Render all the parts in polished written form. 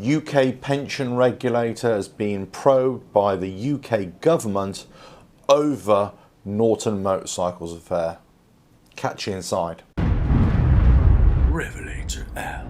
UK pension regulator has been probed by the UK government over Norton Motorcycles affair. Catch you inside. RevelatorAlf.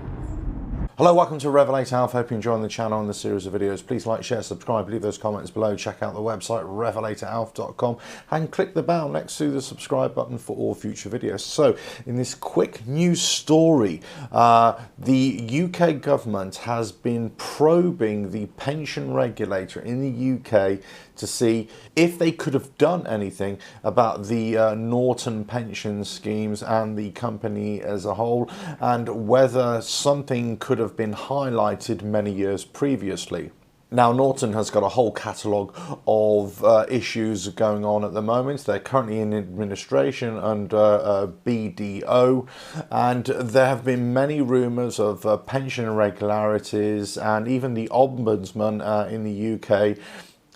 Hello, welcome to RevelatorAlf. Hope you're enjoying the channel and the series of videos. Please like, share, subscribe, leave those comments below. Check out the website RevelatorAlf.com and click the bell next to the subscribe button for all future videos. So, in this quick news story, the UK government has been probing the pension regulator in the UK to see if they could have done anything about the Norton pension schemes and the company as a whole, and whether something could have been highlighted many years previously. Now, Norton has got a whole catalogue of issues going on at the moment. They're currently in administration under BDO, and there have been many rumours of pension irregularities, and even the Ombudsman in the UK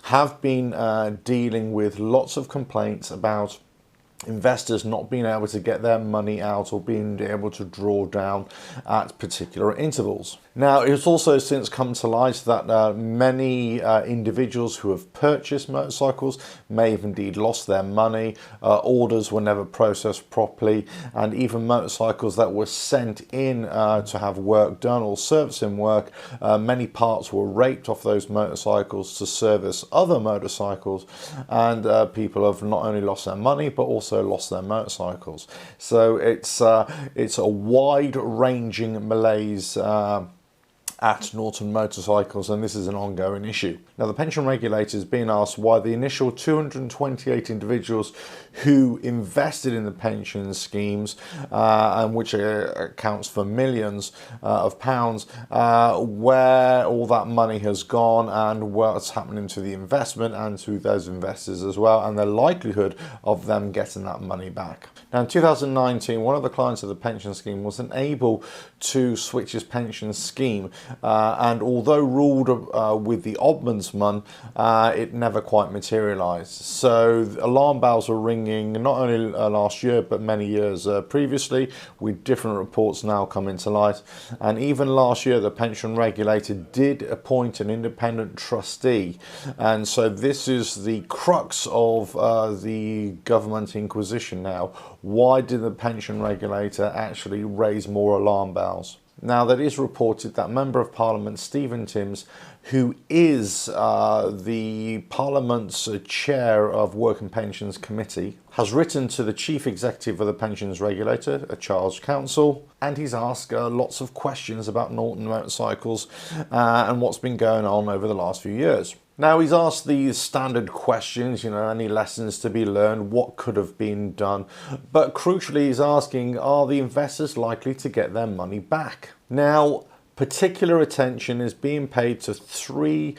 have been dealing with lots of complaints about investors not being able to get their money out or being able to draw down at particular intervals. Now, it's also since come to light that many individuals who have purchased motorcycles may have indeed lost their money, orders were never processed properly, and even motorcycles that were sent in to have work done or servicing work, many parts were raped off those motorcycles to service other motorcycles, and people have not only lost their money but also lost their motorcycles. So it's a wide-ranging malaise at Norton Motorcycles, and this is an ongoing issue. Now, the pension regulator is being asked why the initial 228 individuals who invested in the pension schemes, and which accounts for millions of pounds, where all that money has gone and what's happening to the investment and to those investors as well, and the likelihood of them getting that money back. Now, in 2019, one of the clients of the pension scheme was unable to switch his pension scheme, and although ruled with the Ombudsman, it never quite materialised. So alarm bells were ringing not only last year but many years previously, with different reports now coming to light. And even last year, the pension regulator did appoint an independent trustee, and so this is the crux of the government inquisition now. Why did the pension regulator actually raise more alarm bells? Now, that is reported that Member of Parliament Stephen Timms, who is the Parliament's chair of Work and Pensions Committee, has written to the Chief Executive of the Pensions Regulator, a Charge Council, and he's asked lots of questions about Norton Motorcycles and what's been going on over the last few years. Now, he's asked these standard questions, any lessons to be learned, what could have been done, but crucially he's asking, are the investors likely to get their money back? Now, particular attention is being paid to three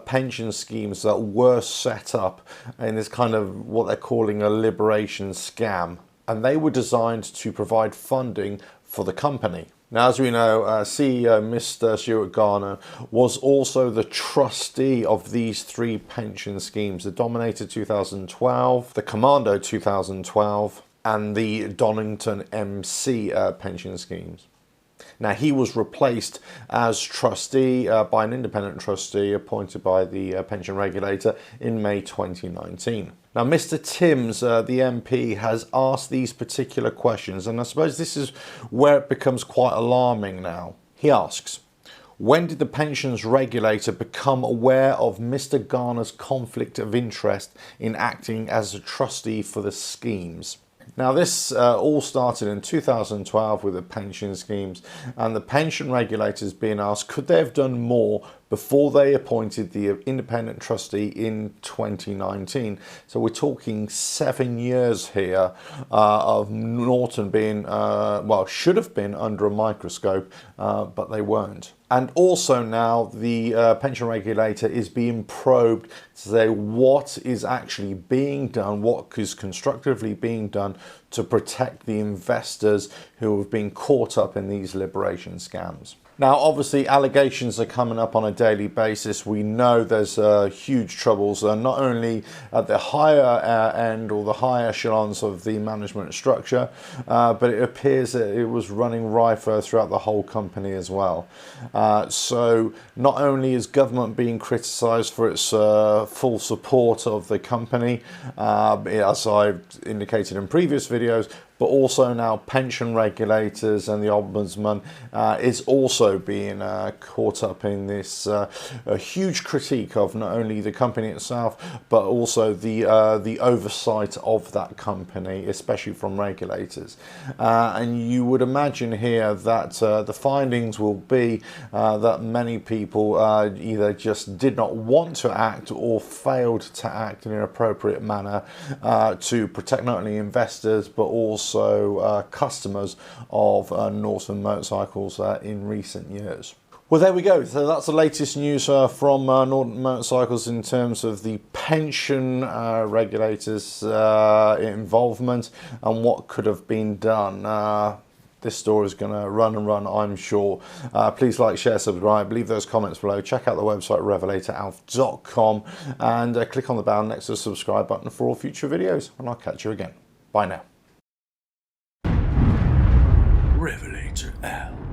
pension schemes that were set up in this kind of what they're calling a liberation scam, and they were designed to provide funding for the company. Now, as we know, CEO Mr. Stuart Garner was also the trustee of these three pension schemes, the Dominator 2012, the Commando 2012, and the Donington MC pension schemes. Now, he was replaced as trustee by an independent trustee appointed by the pension regulator in May 2019. Now, Mr. Timms, the MP, has asked these particular questions, and I suppose this is where it becomes quite alarming now. He asks, when did the pensions regulator become aware of Mr. Garner's conflict of interest in acting as a trustee for the schemes? Now, this all started in 2012 with the pension schemes, and the pension regulators being asked, could they have done more before they appointed the independent trustee in 2019? So we're talking 7 years here of Norton being, should have been under a microscope, but they weren't. And also now the pension regulator is being probed to say what is actually being done, what is constructively being done to protect the investors who have been caught up in these liberation scams. Now, obviously, allegations are coming up on a daily basis. We know there's huge troubles, not only at the higher end or the higher echelons of the management structure, but it appears that it was running rife throughout the whole company as well. So not only is government being criticised for its full support of the company, as I've indicated in previous videos, but also now pension regulators and the Ombudsman is also being caught up in this a huge critique of not only the company itself, but also the oversight of that company, especially from regulators. And you would imagine here that the findings will be that many people either just did not want to act or failed to act in an appropriate manner to protect not only investors, but also customers of Norton Motorcycles in recent years. Well, there we go. So that's the latest news from Norton Motorcycles in terms of the pension regulators' involvement and what could have been done. This story is going to run and run, I'm sure. Please like, share, subscribe, leave those comments below. Check out the website RevelatorAlf.com and click on the bell next to the subscribe button for all future videos. And I'll catch you again. Bye now. RevelatorAlf.